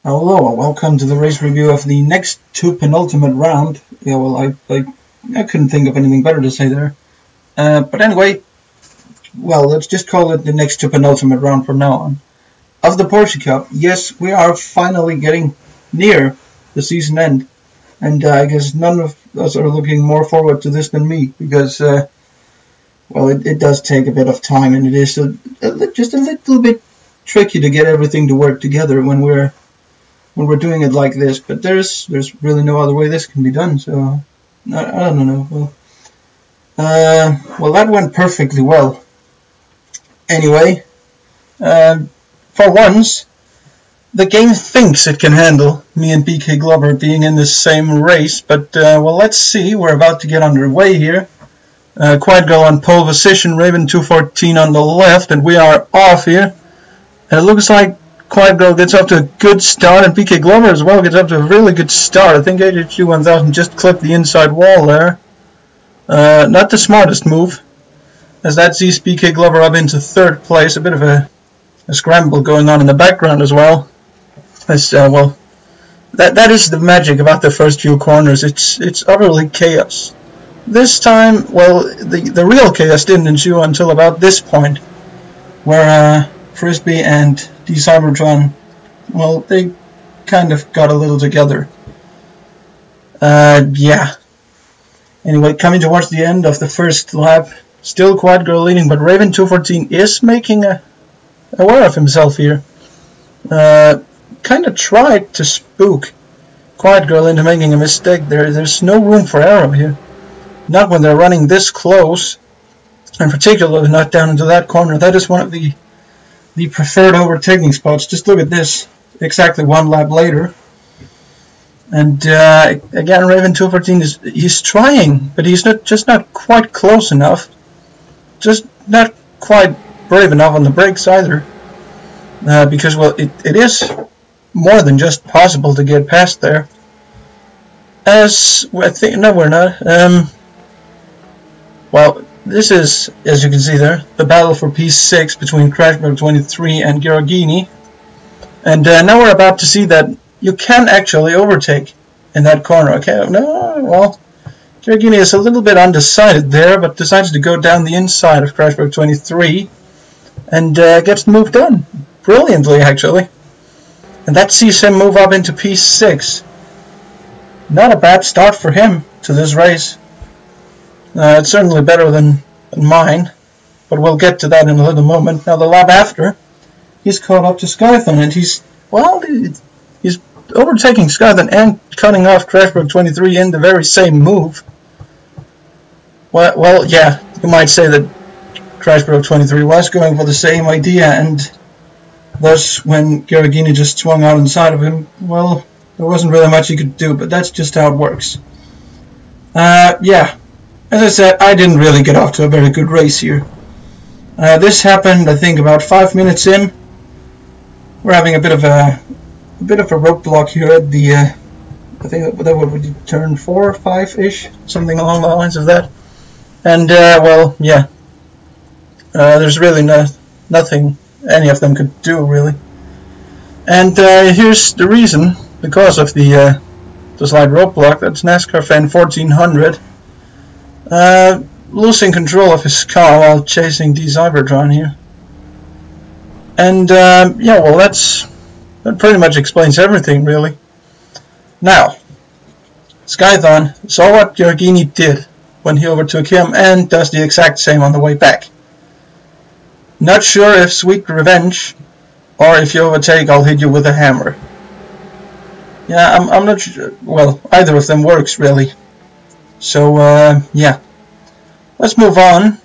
Hello and welcome to the race review of the next to penultimate round. Yeah, well, I couldn't think of anything better to say there. But anyway, well, let's just call it the next to penultimate round from now on. Of the Porsche Cup, yes, we are finally getting near the season end. And I guess none of us are looking more forward to this than me, because, well, it does take a bit of time, and it is just a little bit tricky to get everything to work together when we're doing it like this, but there's really no other way this can be done, so I don't know. Well, that went perfectly well. Anyway, for once, the game thinks it can handle me and BK Glover being in the same race, but well, let's see. We're about to get underway here. Quiet Girl on pole position, Raven 214 on the left, and we are off here. And it looks like Quiet Girl gets up to a good start, and BK Glover as well gets up to a really good start. I think HHG 1000 just clipped the inside wall there. Not the smartest move, as that sees BK Glover up into third place. A bit of a scramble going on in the background as well. As, well, that is the magic about the first few corners. It's utterly chaos. This time, well, the real chaos didn't ensue until about this point, where Frisbee and Cybertron, well, they kind of got a little together. Yeah. Anyway, coming towards the end of the first lap, still Quiet Girl leading, but Raven 214 is making aware of himself here. Kind of tried to spook Quiet Girl into making a mistake there. There's no room for error here. Not when they're running this close, and particularly not down into that corner. That is one of the preferred overtaking spots. Just look at this, exactly one lap later. And again, Raven 214 he's trying, but he's just not quite close enough. Just not quite brave enough on the brakes either. Because, well, it is more than just possible to get past there. As I think, no, we're not. Well, this is, as you can see there, the battle for P6 between Crashberg 23 and Gherghini. And now we're about to see that you can actually overtake in that corner. Okay, no, well, Gherghini is a little bit undecided there, but decides to go down the inside of Crashberg 23 and gets the move done. Brilliantly, actually. And that sees him move up into P6. Not a bad start for him to this race. It's certainly better than mine, but we'll get to that in a little moment. Now the lap after, he's caught up to Skython, and he's overtaking Skython and cutting off Crashberg 23 in the very same move. Well, yeah, you might say that Crashberg 23 was going for the same idea, and thus when Gherghini just swung out inside of him, well, there wasn't really much he could do, but that's just how it works. Yeah. As I said, I didn't really get off to a very good race here. This happened, I think, about 5 minutes in. We're having a bit of a roadblock here at the, I think that would be turn 4 or 5-ish, something along the lines of that. And well, yeah, there's really nothing any of them could do really. And here's the reason, because of the slight roadblock. That's NASCAR fan 1400. Losing control of his car while chasing Cybertron here. And yeah, well, that pretty much explains everything really. Now, Skython saw what Gherghini did when he overtook him and does the exact same on the way back. Not sure if sweet revenge or if you overtake I'll hit you with a hammer. Yeah, I'm not sure. Well, either of them works really. So, yeah. Let's move on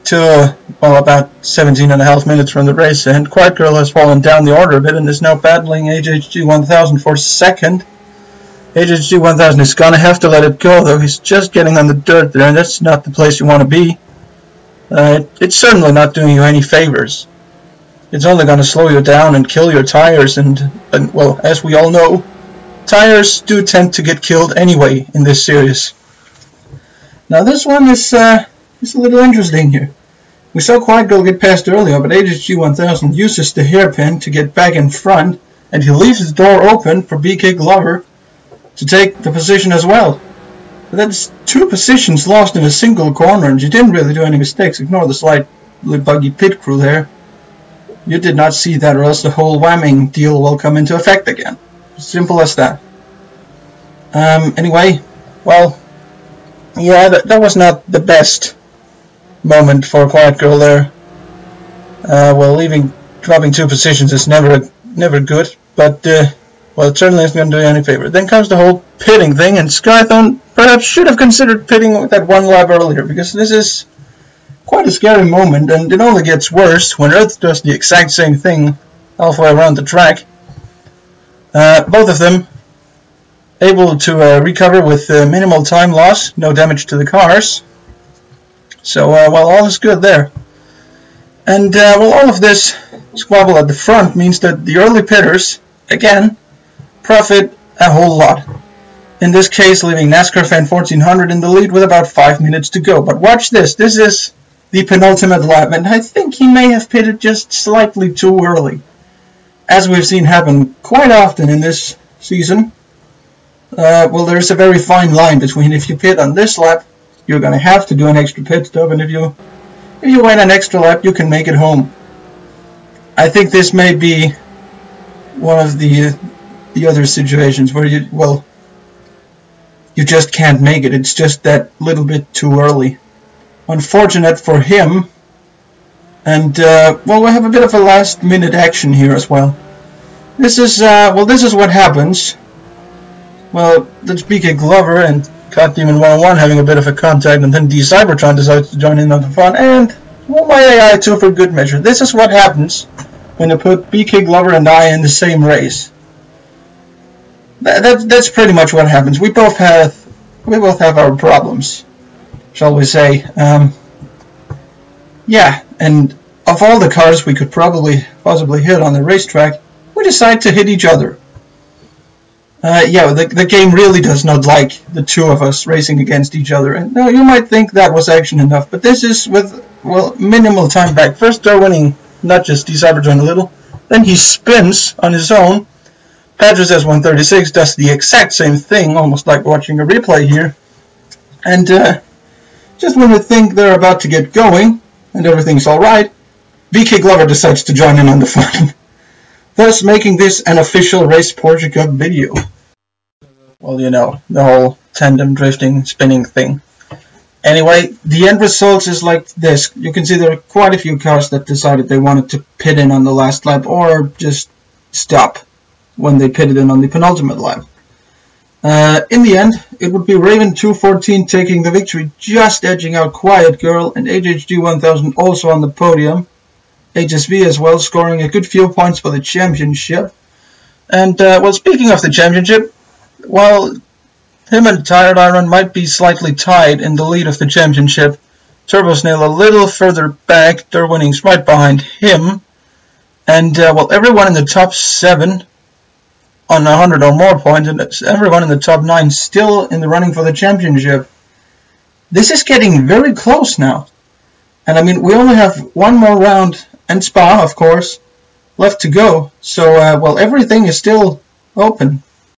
to, well, about 17.5 minutes from the race, and Quiet Girl has fallen down the order a bit and is now battling HHG 1000 for second. HHG 1000 is gonna have to let it go, though. He's just getting on the dirt there, and that's not the place you want to be. It's certainly not doing you any favors. It's only gonna slow you down and kill your tires, and well, as we all know, tires do tend to get killed anyway in this series. Now this one is a little interesting here. We saw Quiet Girl get past earlier, but HHG 1000 uses the hairpin to get back in front and he leaves the door open for BK Glover to take the position as well. But that's 2 positions lost in a single corner, and you didn't really do any mistakes. Ignore the slightly buggy pit crew there. You did not see that, or else the whole whamming deal will come into effect again. Simple as that. Anyway, well, yeah, that was not the best moment for a Quiet Girl there. Well, dropping 2 positions is never good, but well, it certainly isn't going to do you any favor. Then comes the whole pitting thing, and Skythorn perhaps should have considered pitting that 1 lap earlier, because this is quite a scary moment, and it only gets worse when Earth does the exact same thing halfway around the track. Both of them able to recover with minimal time loss, no damage to the cars. So, well, all is good there. And, well, all of this squabble at the front means that the early pitters, again, profit a whole lot. In this case, leaving NASCAR Fan 1400 in the lead with about 5 minutes to go. But watch this. This is the penultimate lap, and I think he may have pitted just slightly too early, as we've seen happen quite often in this season. Well, there's a very fine line between if you pit on this lap, you're going to have to do an extra pit stop, and if you wait an extra lap, you can make it home. I think this may be one of the other situations where you just can't make it. It's just that little bit too early. Unfortunate for him. And well, we have a bit of a last-minute action here as well. This is this is what happens. Well, that's BK Glover and Cat Demon 101 having a bit of a contact, and then D Cybertron decides to join in on the fun, and well, my AI too for good measure. This is what happens when you put BK Glover and I in the same race. That's pretty much what happens. We both have our problems, shall we say? Yeah, and of all the cars we could possibly hit on the racetrack, we decide to hit each other. Yeah, the game really does not like the 2 of us racing against each other. And no, you might think that was action enough, but this is with, well, minimal time back. First they're winning, not just D Cybertron a little, then he spins on his own. Padres S136 does the exact same thing, almost like watching a replay here. And just when we think they're about to get going, and everything's alright, BK Glover decides to join in on the fun, thus making this an official Race Porsche Cup video. Well, you know, the whole tandem drifting, spinning thing. Anyway, the end result is like this. You can see there are quite a few cars that decided they wanted to pit in on the last lap, or just stop when they pitted in on the penultimate lap. In the end, it would be Raven 214 taking the victory, just edging out Quiet Girl, and HHG 1000 also on the podium. HSV as well, scoring a good few points for the championship. And, well, speaking of the championship, while him and Tired Iron might be slightly tied in the lead of the championship, Turbo Snail a little further back, their winnings right behind him. And, well, everyone in the top 7 on 100 or more points, and everyone in the top 9 still in the running for the championship. This is getting very close now. And I mean, we only have 1 more round, and Spa, of course, left to go. So, well, everything is still open.